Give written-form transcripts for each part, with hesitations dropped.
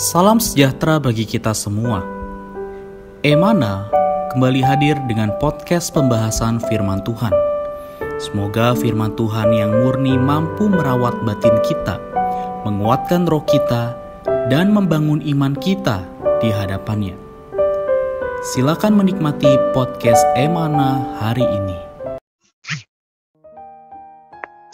Salam sejahtera bagi kita semua. Emana kembali hadir dengan podcast pembahasan firman Tuhan. Semoga firman Tuhan yang murni mampu merawat batin kita, menguatkan roh kita, dan membangun iman kita di hadapannya. Silakan menikmati podcast Emana hari ini.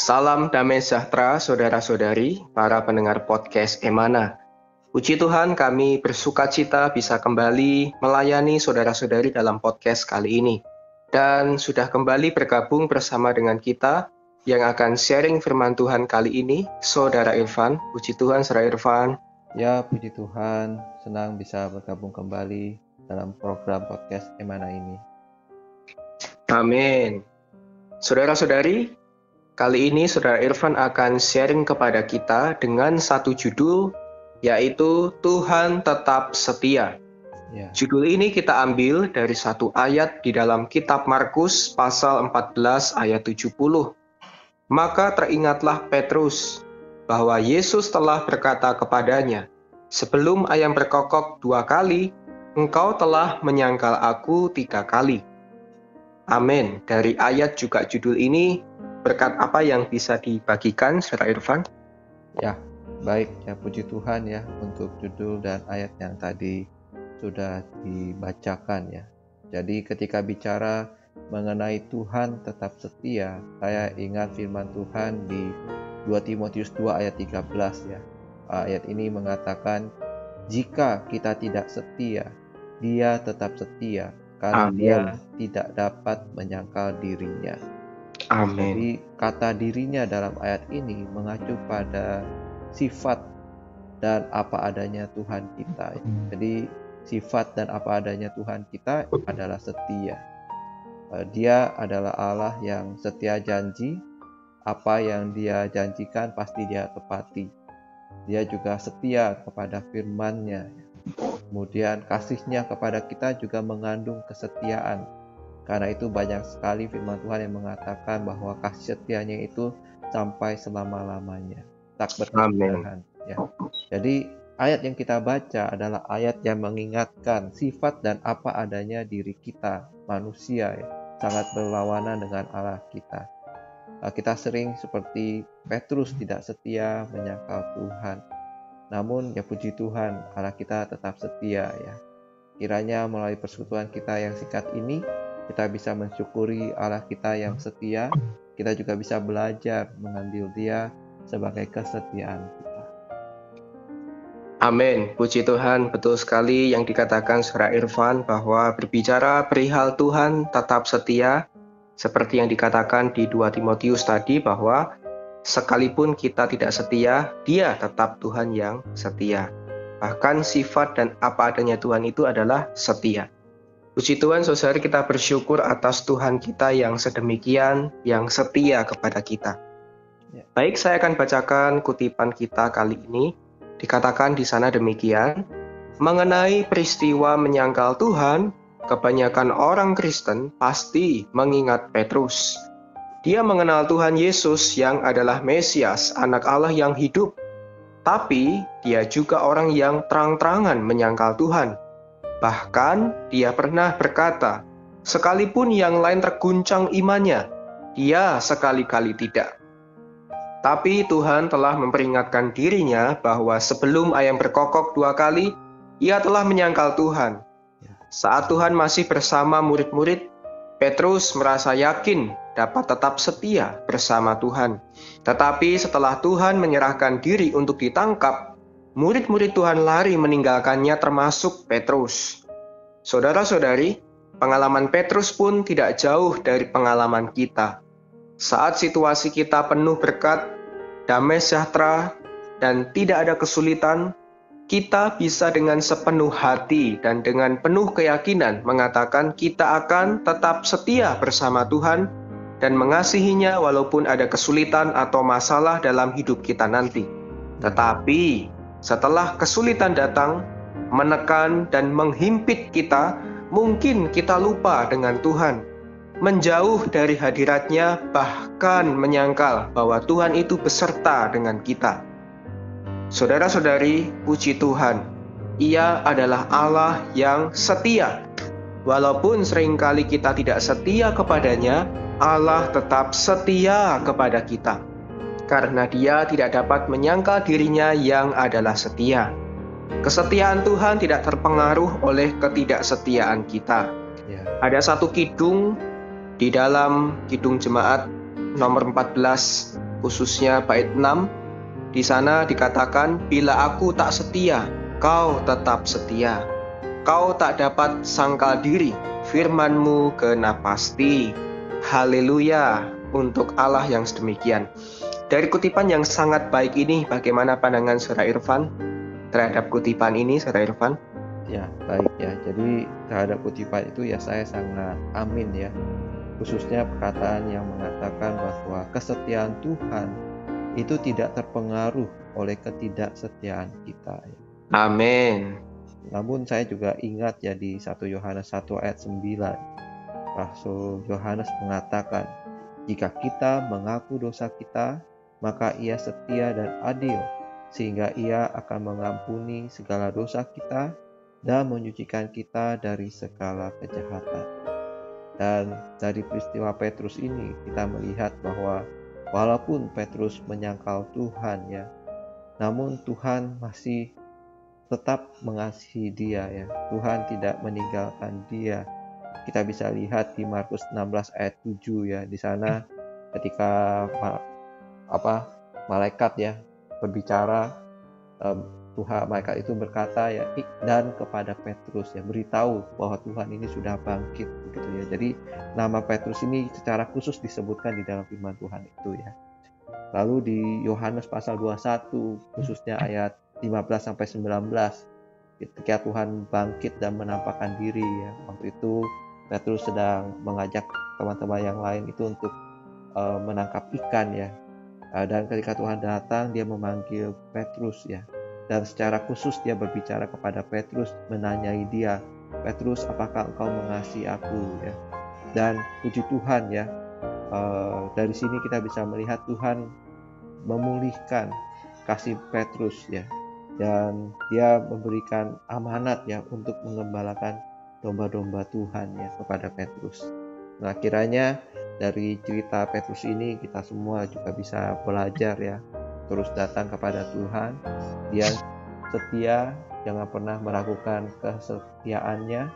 Salam damai sejahtera saudara-saudari, para pendengar podcast Emana. Puji Tuhan, kami bersuka cita bisa kembali melayani saudara-saudari dalam podcast kali ini. Dan sudah kembali bergabung bersama dengan kita yang akan sharing firman Tuhan kali ini, Saudara Irfan. Puji Tuhan, Saudara Irfan. Ya, puji Tuhan, senang bisa bergabung kembali dalam program podcast Emana ini. Amin. Saudara-saudari, kali ini Saudara Irfan akan sharing kepada kita dengan satu judul, yaitu Tuhan Tetap Setia. Ya. Judul ini kita ambil dari satu ayat di dalam kitab Markus pasal 14 ayat 70. Maka teringatlah Petrus bahwa Yesus telah berkata kepadanya, sebelum ayam berkokok 2 kali, engkau telah menyangkal aku 3 kali. Amin. Dari ayat juga judul ini, berkat apa yang bisa dibagikan, Saudara Irfan? Ya, baik, ya puji Tuhan ya untuk judul dan ayat yang tadi sudah dibacakan ya. Jadi ketika bicara mengenai Tuhan tetap setia, saya ingat firman Tuhan di 2 Timotius 2 ayat 13 ya. Ayat ini mengatakan, jika kita tidak setia, Dia tetap setia karena Amin. Dia tidak dapat menyangkal dirinya. Amin. Jadi kata dirinya dalam ayat ini mengacu pada sifat dan apa adanya Tuhan kita. Jadi sifat dan apa adanya Tuhan kita adalah setia. Dia adalah Allah yang setia janji. Apa yang Dia janjikan pasti Dia tepati. Dia juga setia kepada firman-Nya. Kemudian kasih-Nya kepada kita juga mengandung kesetiaan. Karena itu banyak sekali firman Tuhan yang mengatakan bahwa kasih setianya itu sampai selama-lamanya. Tak berkesudahan. Ya. Jadi ayat yang kita baca adalah ayat yang mengingatkan sifat dan apa adanya diri kita, manusia ya, sangat berlawanan dengan Allah kita. Kita sering seperti Petrus tidak setia menyangkal Tuhan. Namun ya puji Tuhan, Allah kita tetap setia ya. Kiranya melalui persekutuan kita yang singkat ini, kita bisa mensyukuri Allah kita yang setia. Kita juga bisa belajar mengambil Dia sebagai kesetiaan kita. Amin. Puji Tuhan, betul sekali yang dikatakan Saudara Irfan bahwa berbicara perihal Tuhan tetap setia, seperti yang dikatakan di 2 Timotius tadi bahwa sekalipun kita tidak setia, Dia tetap Tuhan yang setia. Bahkan sifat dan apa adanya Tuhan itu adalah setia. Puji Tuhan, saudara, kita bersyukur atas Tuhan kita yang sedemikian, yang setia kepada kita. Baik, saya akan bacakan kutipan kita kali ini. Dikatakan di sana demikian, mengenai peristiwa menyangkal Tuhan, kebanyakan orang Kristen pasti mengingat Petrus. Dia mengenal Tuhan Yesus yang adalah Mesias, anak Allah yang hidup. Tapi dia juga orang yang terang-terangan menyangkal Tuhan. Bahkan dia pernah berkata, sekalipun yang lain terguncang imannya, dia sekali-kali tidak. Tapi Tuhan telah memperingatkan dirinya bahwa sebelum ayam berkokok 2 kali, ia telah menyangkal Tuhan. Saat Tuhan masih bersama murid-murid, Petrus merasa yakin dapat tetap setia bersama Tuhan. Tetapi setelah Tuhan menyerahkan diri untuk ditangkap, murid-murid Tuhan lari meninggalkannya termasuk Petrus. Saudara-saudari, pengalaman Petrus pun tidak jauh dari pengalaman kita. Saat situasi kita penuh berkat, damai sejahtera, dan tidak ada kesulitan, kita bisa dengan sepenuh hati dan dengan penuh keyakinan mengatakan kita akan tetap setia bersama Tuhan dan mengasihinya walaupun ada kesulitan atau masalah dalam hidup kita nanti. Tetapi setelah kesulitan datang, menekan dan menghimpit kita, mungkin kita lupa dengan Tuhan. Menjauh dari hadiratnya, bahkan menyangkal bahwa Tuhan itu beserta dengan kita. Saudara-saudari, puji Tuhan, Ia adalah Allah yang setia. Walaupun seringkali kita tidak setia kepadanya, Allah tetap setia kepada kita. Karena Dia tidak dapat menyangkal dirinya yang adalah setia. Kesetiaan Tuhan tidak terpengaruh oleh ketidaksetiaan kita. Ya. Ada satu kidung di dalam Kidung Jemaat nomor 14, khususnya bait 6. Di sana dikatakan, bila aku tak setia, kau tetap setia. Kau tak dapat sangkal diri, firman-Mu genap pasti. Haleluya untuk Allah yang sedemikian. Dari kutipan yang sangat baik ini, bagaimana pandangan Saudara Irfan terhadap kutipan ini, Saudara Irfan? Ya, baik ya. Jadi terhadap kutipan itu ya saya sangat amin ya. Khususnya perkataan yang mengatakan bahwa kesetiaan Tuhan itu tidak terpengaruh oleh ketidaksetiaan kita. Amin. Namun saya juga ingat ya di 1 Yohanes 1 ayat 9. Rasul Yohanes mengatakan, jika kita mengaku dosa kita, maka Ia setia dan adil, sehingga Ia akan mengampuni segala dosa kita dan menyucikan kita dari segala kejahatan. Dan dari peristiwa Petrus ini kita melihat bahwa walaupun Petrus menyangkal Tuhan ya, namun Tuhan masih tetap mengasihi dia ya. Tuhan tidak meninggalkan dia. Kita bisa lihat di Markus 16 ayat 7 ya. Di sana ketika malaikat ya berbicara, Tuhan, malaikat itu berkata ya, dan kepada Petrus ya, beritahu bahwa Tuhan ini sudah bangkit begitu ya. Jadi nama Petrus ini secara khusus disebutkan di dalam firman Tuhan itu ya. Lalu di Yohanes pasal 21 khususnya ayat 15 sampai 19, ketika Tuhan bangkit dan menampakkan diri ya. Waktu itu Petrus sedang mengajak teman-teman yang lain itu untuk menangkap ikan ya. Dan ketika Tuhan datang, dia memanggil Petrus ya. Dan secara khusus dia berbicara kepada Petrus, menanyai dia, Petrus, apakah engkau mengasihi aku ya? Dan puji Tuhan ya, dari sini kita bisa melihat Tuhan memulihkan kasih Petrus ya, dan dia memberikan amanat ya untuk mengembalakan domba-domba Tuhan ya kepada Petrus. Nah, kiranya dari cerita Petrus ini kita semua juga bisa belajar ya, terus datang kepada Tuhan. Dia setia, jangan pernah meragukan kesetiaannya.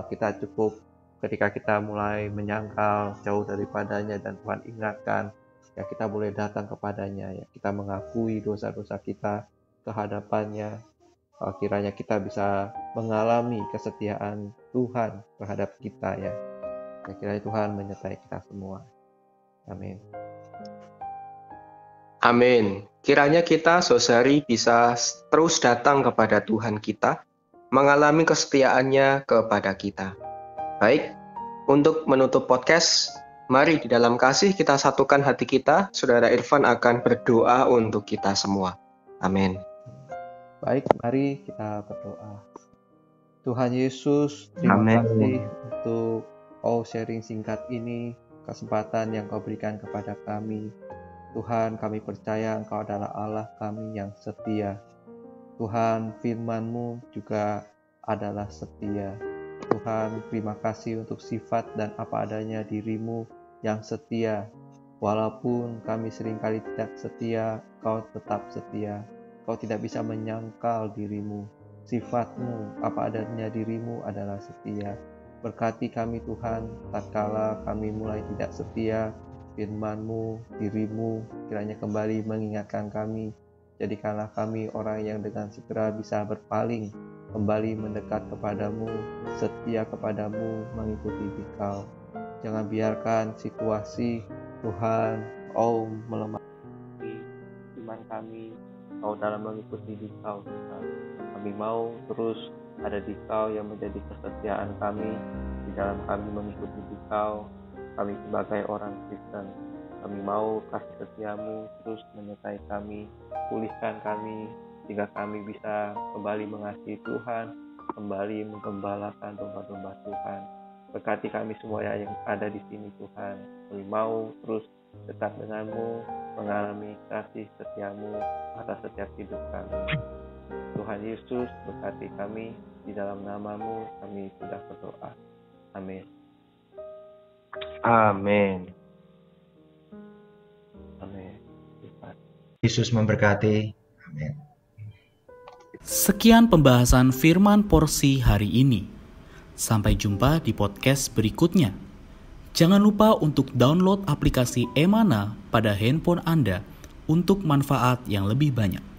Kita cukup ketika kita mulai menyangkal jauh daripadanya dan Tuhan ingatkan, ya kita boleh datang kepadanya ya. Kita mengakui dosa-dosa kita kehadapannya. Kiranya kita bisa mengalami kesetiaan Tuhan terhadap kita ya. Kiranya Tuhan menyertai kita semua. Amin. Amin. Kiranya kita, saudari, bisa terus datang kepada Tuhan kita, mengalami kesetiaannya kepada kita. Baik, untuk menutup podcast, mari di dalam kasih kita satukan hati kita. Saudara Irfan akan berdoa untuk kita semua. Amin. Baik, mari kita berdoa. Tuhan Yesus, terima kasih untuk sharing singkat ini, kesempatan yang Kau berikan kepada kami. Tuhan, kami percaya Engkau adalah Allah kami yang setia. Tuhan, firman-Mu juga adalah setia. Tuhan, terima kasih untuk sifat dan apa adanya diri-Mu yang setia. Walaupun kami seringkali tidak setia, Kau tetap setia. Kau tidak bisa menyangkal diri-Mu. Sifat-Mu, apa adanya diri-Mu adalah setia. Berkati kami Tuhan, tatkala kami mulai tidak setia, firman-Mu, diri-Mu kiranya kembali mengingatkan kami. Jadikanlah kami orang yang dengan segera bisa berpaling, kembali mendekat kepadamu, setia kepadamu, mengikuti Dikau. Jangan biarkan situasi Tuhan, melemahkan iman kami, dalam mengikuti Dikau Tuhan. Kami mau terus ada Dikau yang menjadi kesetiaan kami, di dalam kami mengikuti Dikau. Kami sebagai orang Kristen, kami mau kasih setiamu terus menyertai kami, pulihkan kami, sehingga kami bisa kembali mengasihi Tuhan, kembali menggembalakan domba-domba Tuhan. Berkati kami semua yang ada di sini Tuhan. Kami mau terus dekat denganmu, mengalami kasih setiamu atas setiap hidup kami. Tuhan Tuhan Yesus, berkati kami. Di dalam nama-Mu kami sudah berdoa. Amin. Amin. Amin. Yesus memberkati. Amin. Sekian pembahasan firman porsi hari ini. Sampai jumpa di podcast berikutnya. Jangan lupa untuk download aplikasi Emana pada handphone Anda untuk manfaat yang lebih banyak.